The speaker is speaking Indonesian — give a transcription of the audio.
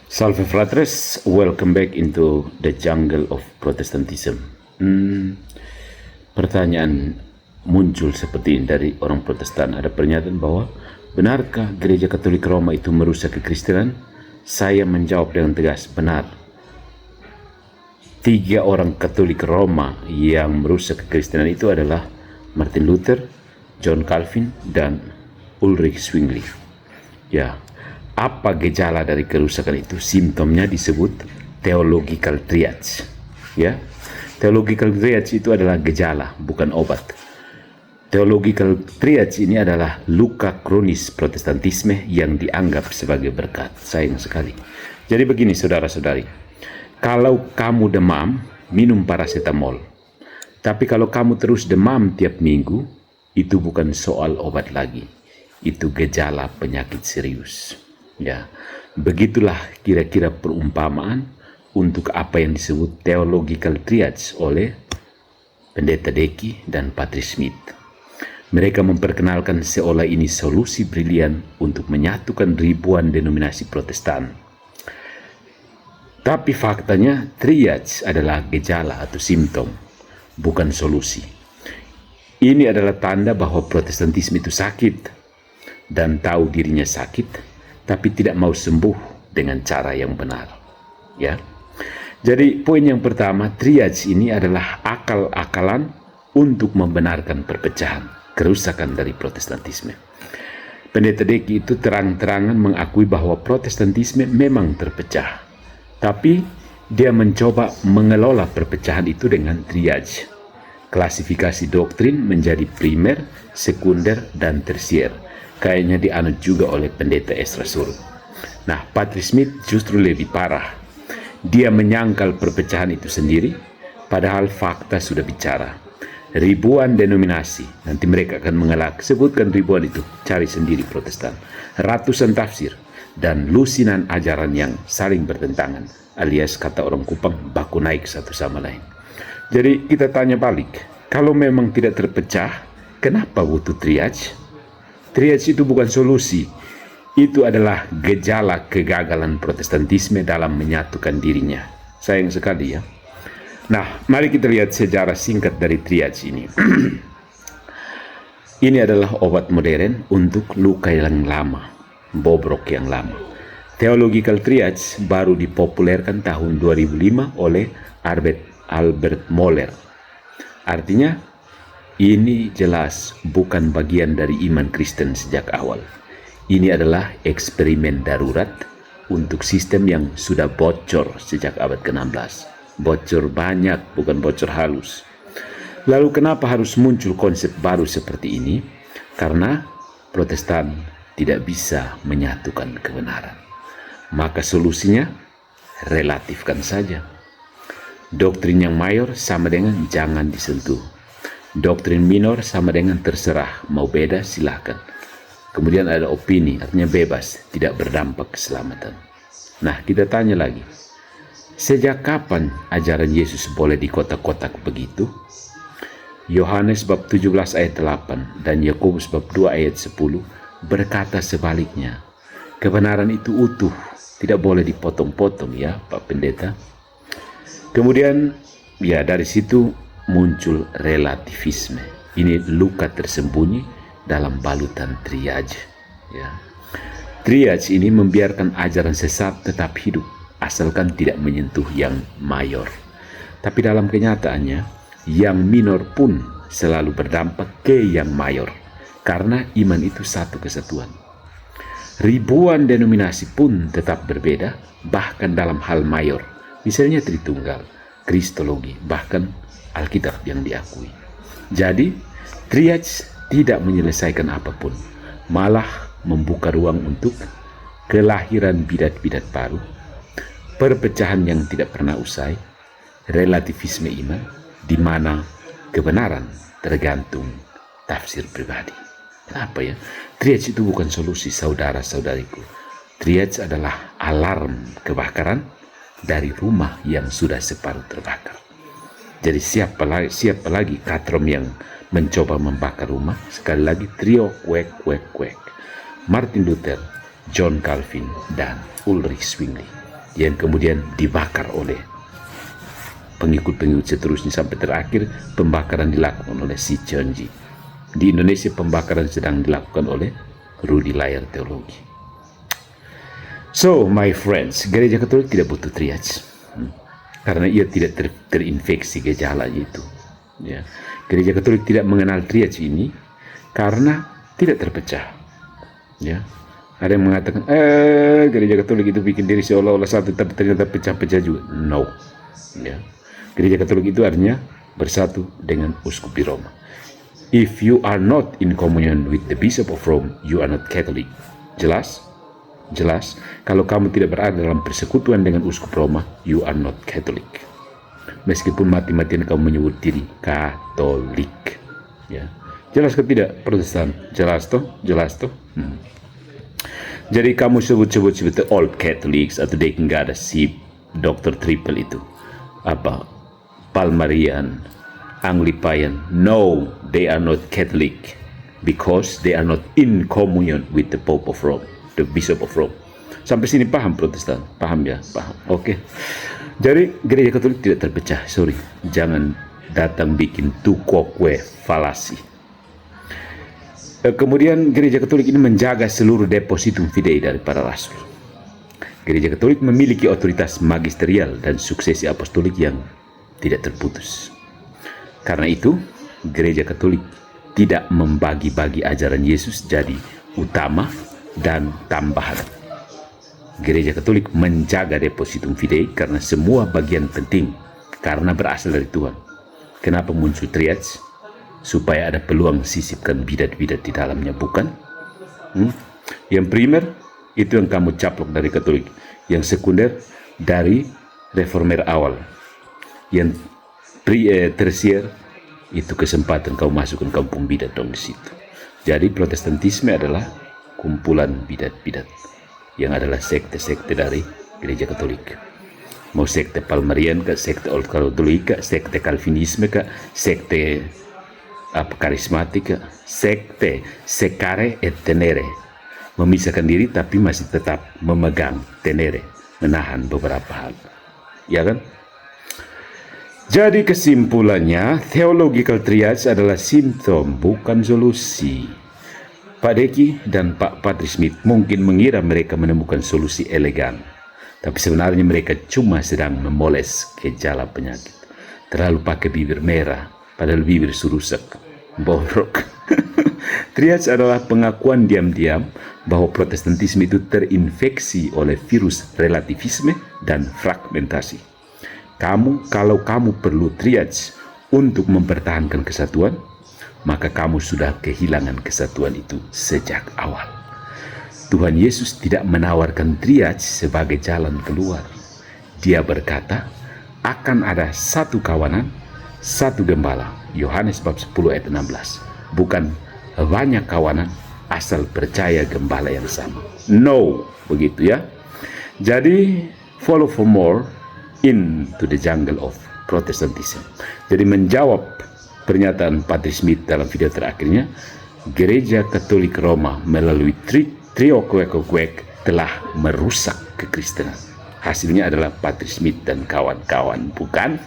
Salve fratres, welcome back into the jungle of Protestantism. Pertanyaan muncul seperti ini dari orang Protestan. Ada pernyataan bahwa benarkah gereja Katolik Roma itu merusak kekristenan? Saya menjawab dengan tegas, benar. 3 orang Katolik Roma yang merusak kekristenan itu adalah Martin Luther, John Calvin, dan Ulrich Zwingli. Ya, apa gejala dari kerusakan itu? Simptomnya disebut theological triage. Ya, theological triage itu adalah gejala, bukan obat. Theological triage ini adalah luka kronis Protestantisme yang dianggap sebagai berkat. Sayang sekali. Jadi begini saudara-saudari, kalau kamu demam, minum paracetamol. Tapi kalau kamu terus demam tiap minggu, itu bukan soal obat lagi. Itu gejala penyakit serius. Ya, begitulah kira-kira perumpamaan untuk apa yang disebut theological triage oleh Pendeta Deki dan Patrice Smith. Mereka memperkenalkan seolah ini solusi brilian untuk menyatukan ribuan denominasi Protestan. Tapi faktanya triage adalah gejala atau simptom, bukan solusi. Ini adalah tanda bahwa Protestantisme itu sakit dan tahu dirinya sakit, tapi tidak mau sembuh dengan cara yang benar. Ya. Jadi poin yang pertama, triage ini adalah akal-akalan untuk membenarkan perpecahan, kerusakan dari Protestantisme. Pendeta Deki itu terang-terangan mengakui bahwa Protestantisme memang terpecah, tapi dia mencoba mengelola perpecahan itu dengan triage. Klasifikasi doktrin menjadi primer, sekunder, dan tersier. Kayaknya dianut juga oleh Pendeta Ezra Surut. Nah, Patrice Smith justru lebih parah. Dia menyangkal perpecahan itu sendiri, padahal fakta sudah bicara. Ribuan denominasi, nanti mereka akan mengelak, sebutkan ribuan itu, cari sendiri Protestan. Ratusan tafsir, dan lusinan ajaran yang saling bertentangan, alias kata orang Kupang, baku naik satu sama lain. Jadi kita tanya balik, kalau memang tidak terpecah, kenapa butuh triage? Triage itu bukan solusi, itu adalah gejala kegagalan Protestantisme dalam menyatukan dirinya. Sayang sekali ya. Nah, mari kita lihat sejarah singkat dari triage ini. Ini adalah obat modern untuk luka yang lama, bobrok yang lama. Theological triage baru dipopulerkan tahun 2005 oleh Albert Mohler. Artinya, ini jelas bukan bagian dari iman Kristen sejak awal. Ini adalah eksperimen darurat untuk sistem yang sudah bocor sejak abad ke-16. Bocor banyak, bukan bocor halus. Lalu kenapa harus muncul konsep baru seperti ini? Karena Protestan tidak bisa menyatukan kebenaran. Maka solusinya, relatifkan saja. Doktrin yang mayor sama dengan jangan disentuh. Doktrin minor sama dengan terserah, mau beda silahkan. Kemudian ada opini, artinya bebas, tidak berdampak keselamatan. Nah, kita tanya lagi, sejak kapan ajaran Yesus boleh dikotak-kotak begitu? Yohanes bab 17 ayat 8 dan Yakobus bab 2 ayat 10 berkata sebaliknya. Kebenaran itu utuh, tidak boleh dipotong-potong ya Pak Pendeta. Kemudian ya dari situ muncul relativisme. Ini luka tersembunyi dalam balutan triage. Ya. Triage ini membiarkan ajaran sesat tetap hidup, asalkan tidak menyentuh yang mayor. Tapi dalam kenyataannya, yang minor pun selalu berdampak ke yang mayor, karena iman itu satu kesatuan. Ribuan denominasi pun tetap berbeda, bahkan dalam hal mayor. Misalnya Tritunggal, Kristologi, bahkan Alkitab yang diakui. Jadi, triage tidak menyelesaikan apapun, malah membuka ruang untuk kelahiran bidat-bidat baru, perpecahan yang tidak pernah usai, relativisme iman, di mana kebenaran tergantung tafsir pribadi. Kenapa ya? Triage itu bukan solusi, saudara-saudariku. Triage adalah alarm kebakaran dari rumah yang sudah separuh terbakar. Jadi siapa lagi katrom yang mencoba membakar rumah? Sekali lagi trio kuek. Martin Luther, John Calvin, dan Ulrich Zwingli. yang kemudian dibakar oleh pengikut-pengikut seterusnya sampai terakhir pembakaran dilakukan oleh si Chonji. Di Indonesia pembakaran sedang dilakukan oleh Rudy Layar Teologi. So, my friends, gereja Katolik tidak butuh triage, karena ia tidak terinfeksi gejala itu. Ya. Gereja Katolik tidak mengenal triage ini karena tidak terpecah. Ya. Ada yang mengatakan, gereja Katolik itu bikin diri seolah-olah satu, tapi ternyata pecah-pecah juga. No. Ya. Gereja Katolik itu artinya bersatu dengan uskup di Roma. If you are not in communion with the Bishop of Rome, you are not Catholic. Jelas? Jelas. Kalau kamu tidak berada dalam persekutuan dengan uskup Roma, you are not Catholic. Meskipun mati-matian kamu menyebut diri Katolik. Ya. Jelas ke tidak, Protestan? Jelas toh? Jelas toh? Jadi kamu sebut-sebut seperti Old Catholics atau Deacon Gada si Dr. Triple itu apa? Palmarian, Anglican. No, they are not Catholic because they are not in communion with the Pope of Rome, the Bishop of Rome. Sampai sini paham Protestan? Paham ya? Paham. Oke. Jadi gereja Katolik tidak terpecah. Sorry, jangan datang bikin tukokwe falasi. Kemudian gereja Katolik ini menjaga seluruh depositum fidei dari para rasul. Gereja Katolik memiliki otoritas magisterial dan suksesi apostolik yang tidak terputus. Karena itu, gereja Katolik tidak membagi-bagi ajaran Yesus jadi utama dan tambahan. Gereja Katolik menjaga depositum fidei karena semua bagian penting karena berasal dari Tuhan. Kenapa muncul triage? Supaya ada peluang sisipkan bidat-bidat di dalamnya, bukan? Yang primer itu yang kamu caplok dari Katolik, yang sekunder dari reformer awal, yang tersier itu kesempatan kau masukkan kampung bidat dong di situ. Jadi Protestantisme adalah kumpulan bidat-bidat yang adalah sekte-sekte dari gereja Katolik. Mau sekte Palmarian kah, sekte Old Katolik kah, sekte Calvinisme kah, sekte karismatik kah, sekte secare et tenere, memisahkan diri tapi masih tetap memegang tenere, menahan beberapa hal. Ya kan? Jadi kesimpulannya, theological triage adalah simptom, bukan solusi. Pak Deki dan Pak Patrick Smith mungkin mengira mereka menemukan solusi elegan, tapi sebenarnya mereka cuma sedang memoles gejala penyakit. Terlalu pakai bibir merah, padahal bibir rusak, borok. Triage adalah pengakuan diam-diam bahwa Protestantisme itu terinfeksi oleh virus relativisme dan fragmentasi. Kalau kamu perlu triage untuk mempertahankan kesatuan, maka kamu sudah kehilangan kesatuan itu sejak awal. Tuhan Yesus tidak menawarkan triage sebagai jalan keluar. Dia berkata, akan ada satu kawanan, satu gembala. Yohanes bab 10 ayat 16. Bukan banyak kawanan asal percaya gembala yang sama. No, begitu ya. Jadi follow for more into the jungle of Protestantism. Jadi menjawab pernyataan Patrick Smith dalam video terakhirnya, gereja Katolik Roma melalui trio kwek telah merusak kekristenan. Hasilnya adalah Patrick Smith dan kawan-kawan, bukan?